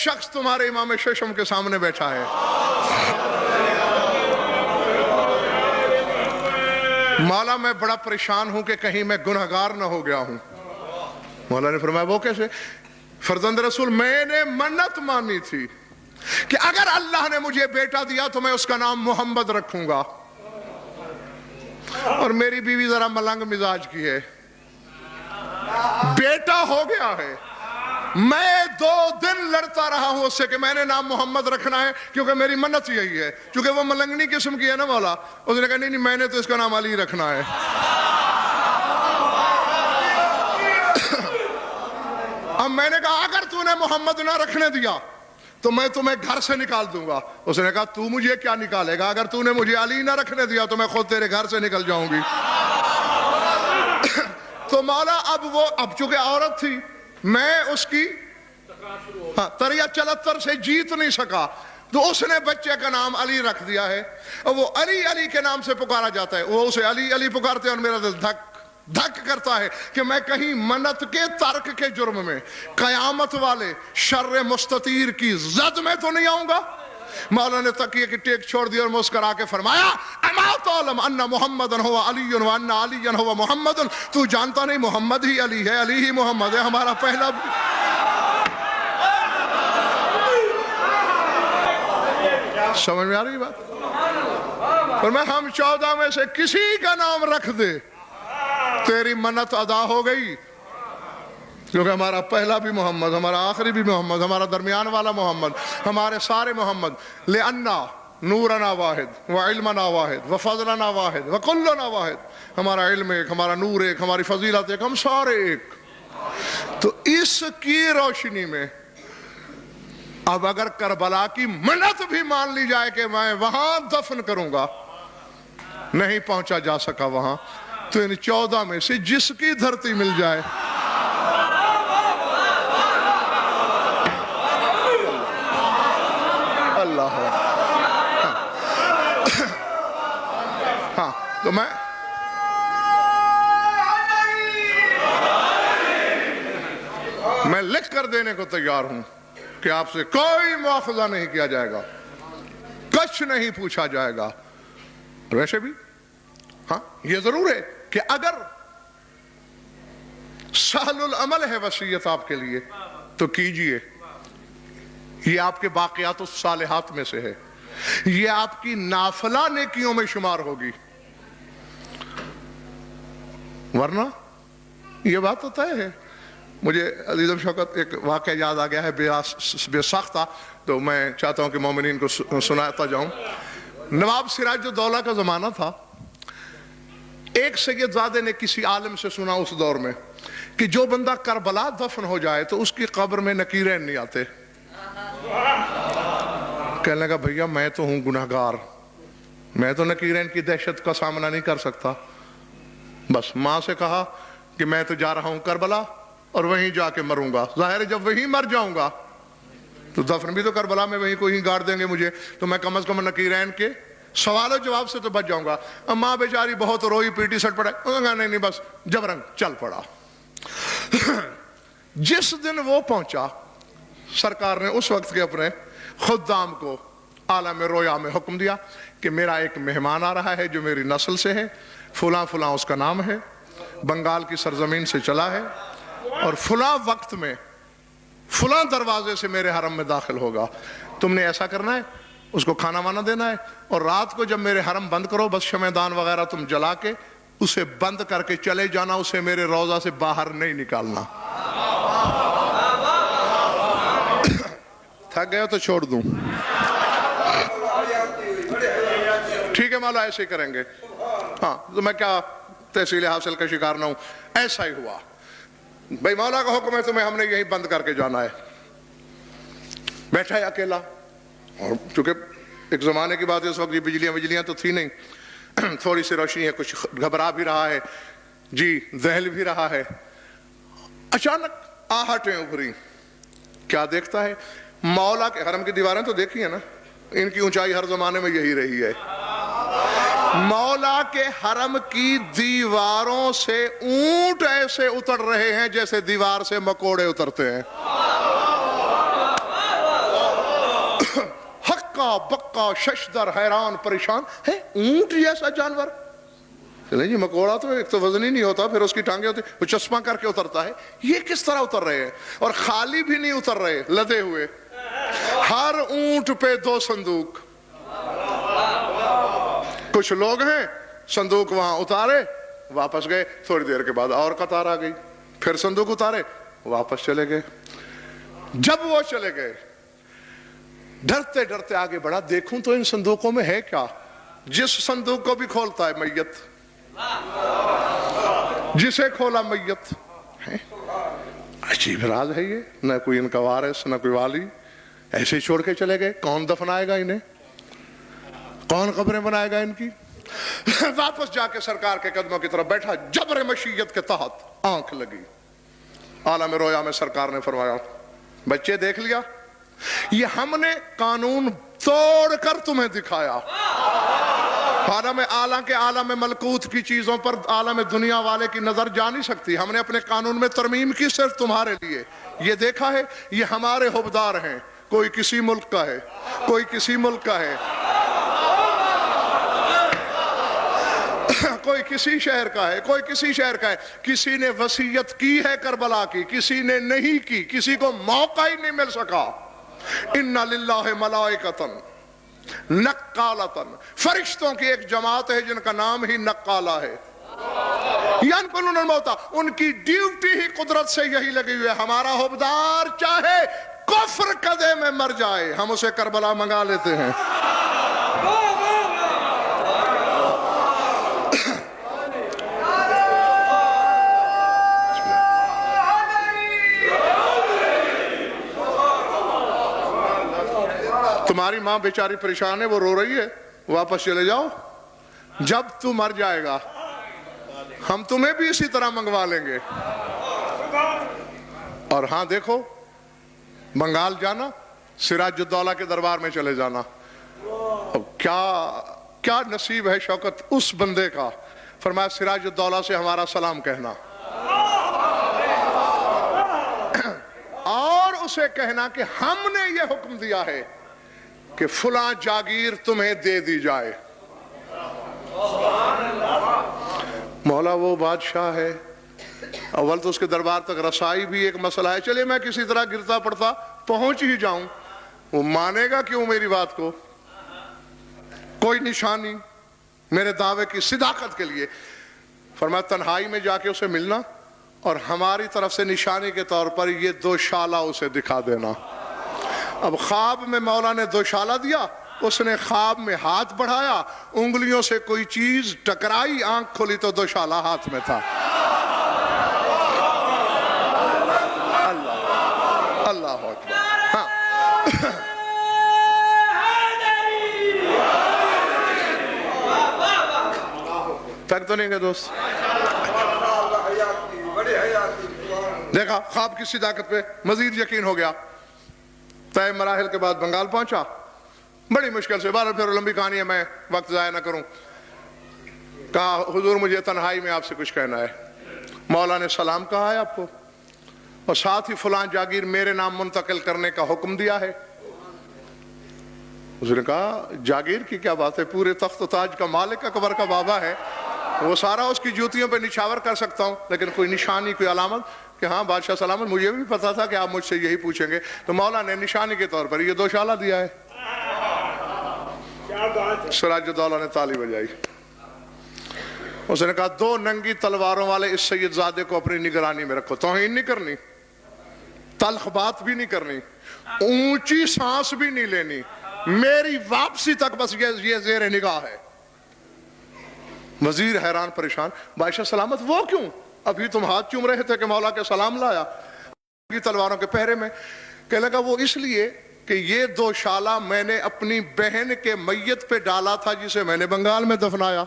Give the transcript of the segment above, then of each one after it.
شخص تمہارے امام ششم کے سامنے بیٹھا ہے. مولا میں بڑا پریشان ہوں کہ کہیں میں گنہگار نہ ہو گیا ہوں. مولا نے فرمایا وہ کیسے؟ فرزند رسول میں نے منت مانی تھی کہ اگر اللہ نے مجھے بیٹا دیا تو میں اس کا نام محمد رکھوں گا. اور میری بیوی ذرا ملنگ مزاج کی ہے, بیٹا ہو گیا ہے. میں 2 دن لڑتا رہا ہوں اس سے کہ میں نے نام محمد رکھنا ہے کیونکہ میری منت یہی ہے. چونکہ وہ ملنگنی قسم کی ہے نا مولا, اس نے کہا نہیں میں نے تو اس کا نام علی رکھنا ہے. اب میں نے کہا اگر تو نے محمد نہ رکھنے دیا تو میں تمہیں گھر سے نکال دوں گا. اس نے کہا تو مجھے کیا نکالے گا, اگر تو نے مجھے علی نہ رکھنے دیا تو میں خود تیرے گھر سے نکل جاؤں گی. تو مولا اب چونکہ عورت تھی, میں اس کی تریا چلتر سے جیت نہیں سکا, تو اس نے بچے کا نام علی رکھ دیا ہے. اور وہ علی علی کے نام سے پکارا جاتا ہے. وہ اسے علی علی پکارتے ہیں اور میرا دل دھک دھک کرتا ہے کہ میں کہیں منت کے ترک کے جرم میں قیامت والے شر مستطیر کی زد میں تو نہیں آؤں گا. مولا نے تکیے کی ٹیک چھوڑ دی اور مسکرا کے فرمایا اما تعلم ان محمد هو علی و ان علی هو محمد. تو جانتا نہیں محمد ہی علی ہے, علی ہی محمد ہے. ہمارا پہلا سمجھ میں آ رہی بات؟ فرمایا ہم 14 میں سے کسی کا نام رکھ دے تیری منت ادا ہو گئی, کیونکہ ہمارا پہلا بھی محمد, ہمارا آخری بھی محمد, ہمارا درمیان والا محمد, ہمارے سارے محمد. لأننا نورنا واحد وعلمنا واحد وفضلنا واحد وکلنا واحد. ہمارا علم ایک, ہمارا نور ایک, ہماری فضیلت ایک, ہم سارے ایک. تو اس کی روشنی میں اب اگر کربلا کی منت بھی مان لی جائے کہ میں وہاں دفن کروں گا, نہیں پہنچا جا سکا وہاں, تو ان 14 میں سے جس کی دھرتی مل جائے اللہ. ہاں تو میں لکھ کر دینے کو تیار ہوں کہ آپ سے کوئی مواخذہ نہیں کیا جائے گا, کچھ نہیں پوچھا جائے گا. ویسے بھی ہاں یہ ضرور ہے کہ اگر سہل العمل ہے وصیت آپ کے لیے تو کیجئے, یہ آپ کے باقیات الصالحات میں سے ہے, یہ آپ کی نافلہ نیکیوں میں شمار ہوگی. ورنہ یہ بات تو طے ہے. مجھے عزیزم شوکت ایک واقعہ یاد آ گیا ہے, بے ساختہ, تو میں چاہتا ہوں کہ مومنین کو سناتا جاؤں. نواب سراج الدولہ کا زمانہ تھا. ایک سید زادے نے کسی عالم سے سنا اس دور میں کہ جو بندہ کربلا دفن ہو جائے تو اس کی قبر میں نکیرین نہیں آتے. کہنے لگا بھیا میں تو ہوں گناہگار, میں تو نکیرین کی دہشت کا سامنا نہیں کر سکتا. بس ماں سے کہا کہ میں تو جا رہا ہوں کربلا اور وہیں جا کے مروں گا. ظاہر ہے جب وہیں مر جاؤں گا تو دفن بھی تو کربلا میں وہیں کوئی گاڑ دیں گے مجھے, تو میں کم از کم نکیرین کے سوال و جواب سے تو بچ جاؤں گا. ماں بیچاری بہت روئی پیٹی سٹ پڑا, نہیں بس جبرن چل پڑا. جس دن وہ پہنچا, سرکار نے اس وقت کے اپنے خدام کو عالم رویا میں حکم دیا کہ میرا ایک مہمان آ رہا ہے جو میری نسل سے ہے, فلاں فلاں اس کا نام ہے, بنگال کی سرزمین سے چلا ہے, اور فلاں وقت میں فلاں دروازے سے میرے حرم میں داخل ہوگا. تم نے ایسا کرنا ہے, اس کو کھانا وانا دینا ہے, اور رات کو جب میرے حرم بند کرو بس شمعدان وغیرہ تم جلا کے اسے بند کر کے چلے جانا, اسے میرے روضہ سے باہر نہیں نکالنا. تھک گیا تو چھوڑ دوں. ٹھیک ہے مولا ایسے ہی کریں گے. ہاں تو میں کیا تحصیل حاصل کا شکار نہ ہوں. ایسا ہی ہوا. بھئی مولا کا حکم ہے تمہیں, ہم نے یہی بند کر کے جانا ہے. بیٹھا ہے اکیلا, اور چونکہ ایک زمانے کی بات ہے, اس وقت یہ بجلیاں تو تھی نہیں, تھوڑی سی روشنی ہے, کچھ گھبرا بھی رہا ہے, جی دہل بھی رہا ہے. اچانک آہٹیں ابھری. کیا دیکھتا ہے؟ مولا کے حرم کی دیواریں تو دیکھی ہیں نا, ان کی اونچائی ہر زمانے میں یہی رہی ہے. مولا کے حرم کی دیواروں سے اونٹ ایسے اتر رہے ہیں جیسے دیوار سے مکوڑے اترتے ہیں. ہکا بکا ششدر حیران پریشان ہے اونٹ جیسا جانور. چلیں جی مکوڑا تو ایک تو وزن ہی نہیں ہوتا, پھر اس کی ٹانگیں ہوتی, وہ چشمہ کر کے اترتا ہے. یہ کس طرح اتر رہے ہیں؟ اور خالی بھی نہیں اتر رہے, لدے ہوئے. ہر اونٹ پہ 2 صندوق. کچھ لوگ ہیں صندوق وہاں اتارے واپس گئے, تھوڑی دیر کے بعد اور قطار آ گئی, پھر صندوق اتارے واپس چلے گئے. جب وہ چلے گئے ڈرتے ڈرتے آگے بڑھا, دیکھوں تو ان صندوقوں میں ہے کیا. جس صندوق کو بھی کھولتا ہے میت, جسے کھولا میت. عجیب راز ہے یہ, نہ کوئی ان کا وارث نہ کوئی والی, ایسے ہی چھوڑ کے چلے گئے. کون دفنائے گا انہیں, کون قبریں بنائے گا ان کی. واپس جا کے سرکار کے قدموں کی طرف بیٹھا, جبر مشیت کے تحت آنکھ لگی. عالم رویا میں سرکار نے فرمایا, بچے دیکھ لیا, یہ ہم نے قانون توڑ کر تمہیں دکھایا. عالم اعلیٰ کے عالم ملکوت کی چیزوں پر عالم دنیا والے کی نظر جا نہیں سکتی. ہم نے اپنے قانون میں ترمیم کی صرف تمہارے لیے. یہ دیکھا ہے, یہ ہمارے حبدار ہیں, کوئی کسی ملک کا ہے, کوئی کسی ملک کا ہے, کوئی کسی شہر کا ہے, کوئی کسی شہر کا ہے. کسی نے وصیت کی ہے کربلا کی, کسی نے نہیں کی, کسی کو موقع ہی نہیں مل سکا. ان للہ ملائکۃ نقالۃ, فرشتوں کی ایک جماعت ہے جن کا نام ہی نقالہ ہے. ینقلون الموتى, ان کی ڈیوٹی ہی قدرت سے یہی لگی ہوئی ہے. ہمارا حبدار چاہے کفر قدے میں مر جائے, ہم اسے کربلا منگا لیتے ہیں. تمہاری ماں بیچاری پریشان ہے, وہ رو رہی ہے, واپس چلے جاؤ. جب تو مر جائے گا ہم تمہیں بھی اسی طرح منگوا لیں گے. اور ہاں دیکھو, بنگال جانا, سراج الدولہ کے دربار میں چلے جانا. اب کیا نصیب ہے شوکت اس بندے کا. فرمایا سراج الدولہ سے ہمارا سلام کہنا, اور اسے کہنا کہ ہم نے یہ حکم دیا ہے کہ فلاں جاگیر تمہیں دے دی جائے. مولا وہ بادشاہ ہے, اول تو اس کے دربار تک رسائی بھی ایک مسئلہ ہے. چلیے میں کسی طرح گرتا پڑتا پہنچ ہی جاؤں, وہ مانے گا کیوں میری بات کو؟ کوئی نشانی میرے دعوے کی صداقت کے لیے. فرمایا تنہائی میں جا کے اسے ملنا, اور ہماری طرف سے نشانی کے طور پر یہ 2 شالہ اسے دکھا دینا. اب خواب میں مولا نے 2 شالہ دیا, اس نے خواب میں ہاتھ بڑھایا, انگلیوں سے کوئی چیز ٹکرائی, آنکھ کھولی تو 2 شالہ ہاتھ میں تھا. اللہ اللہ اکبر. ہاں تک تو نہیں گئے دوست, دیکھا خواب کی صداقت پہ مزید یقین ہو گیا. طے مراحل کے بعد بنگال پہنچا, بڑی مشکل سے. بارہ پھر لمبی کہانی ہے, میں وقت ضائع نہ کروں. کہا حضور مجھے تنہائی میں آپ سے کچھ کہنا ہے. مولا نے سلام کہا ہے آپ کو, اور ساتھ ہی فلاں جاگیر میرے نام منتقل کرنے کا حکم دیا ہے. اس نے کہا جاگیر کی کیا بات ہے, پورے تخت و تاج کا مالک اکبر کا بابا ہے, وہ سارا اس کی جوتیوں پہ نچھاور کر سکتا ہوں, لیکن کوئی نشانی کوئی علامت کہ ہاں بادشاہ سلامت, مجھے بھی پتا تھا کہ آپ مجھ سے یہی پوچھیں گے. تو مولا نے نشانی کے طور پر یہ 2 شالہ دیا ہے. سراج الدولہ نے تالی بجائی. اس نے کہا 2 ننگی تلواروں والے اس سید زادے کو اپنی نگرانی میں رکھو. توہین نہیں کرنی, تلخ بات بھی نہیں کرنی, اونچی سانس بھی نہیں لینی, میری واپسی تک بس یہ زیر نگاہ ہے. وزیر حیران پریشان, بادشاہ سلامت وہ کیوں؟ ابھی تم ہاتھ چوم رہے تھے کہ مولا کے سلام لایا تلواروں کے پہرے میں. کہنے لگا وہ اس لیے کہ یہ 2 شالہ میں نے اپنی بہن کے میت پہ ڈالا تھا جسے میں نے بنگال میں دفنایا.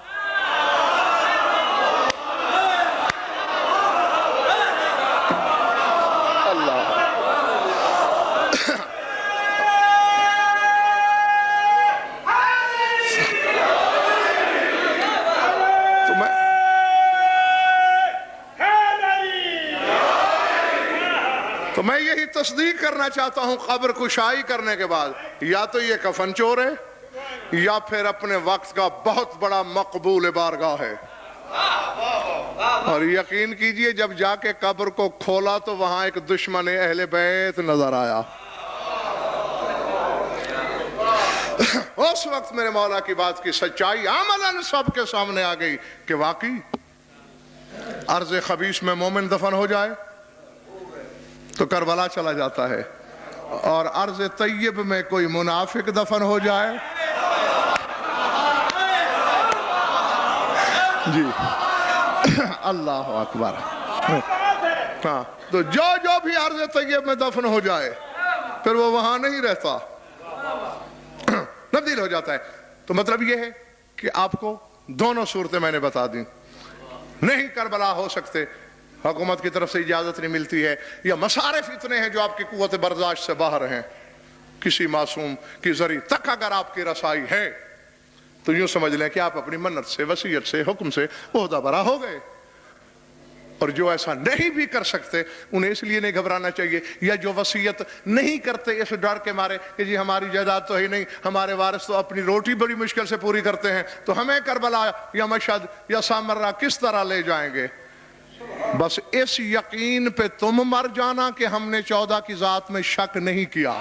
تو میں یہی تصدیق کرنا چاہتا ہوں قبر کشائی کرنے کے بعد، یا تو یہ کفن چور ہے یا پھر اپنے وقت کا بہت بڑا مقبول بارگاہ ہے۔ اور یقین کیجئے جب جا کے قبر کو کھولا تو وہاں ایک دشمن اہل بیت نظر آیا۔ اس وقت میرے مولا کی بات کی سچائی عملاً سب کے سامنے آ گئی کہ واقعی ارض خبیث میں مومن دفن ہو جائے تو کربلا چلا جاتا ہے، اور ارض طیب میں کوئی منافق دفن ہو جائے جی اللہ اکبر، ہاں تو جو بھی ارض طیب میں دفن ہو جائے پھر وہ وہاں نہیں رہتا، تبدیل ہو جاتا ہے۔ تو مطلب یہ ہے کہ آپ کو دونوں صورتیں میں نے بتا دیں، نہیں کربلا ہو سکتے، حکومت کی طرف سے اجازت نہیں ملتی ہے، یا مصارف اتنے ہیں جو آپ کی قوت برداشت سے باہر ہیں، کسی معصوم کی ذریعے تک اگر آپ کی رسائی ہے تو یوں سمجھ لیں کہ آپ اپنی منت سے، وصیت سے، حکم سے عہدہ برا ہو گئے۔ اور جو ایسا نہیں بھی کر سکتے انہیں اس لیے نہیں گھبرانا چاہیے، یا جو وصیت نہیں کرتے اس ڈر کے مارے کہ جی ہماری جائیداد تو ہی نہیں، ہمارے وارث تو اپنی روٹی بڑی مشکل سے پوری کرتے ہیں، تو ہمیں کربلا یا مشہد یا سامرہ کس طرح لے جائیں گے۔ بس اس یقین پہ تم مر جانا کہ ہم نے 14 کی ذات میں شک نہیں کیا۔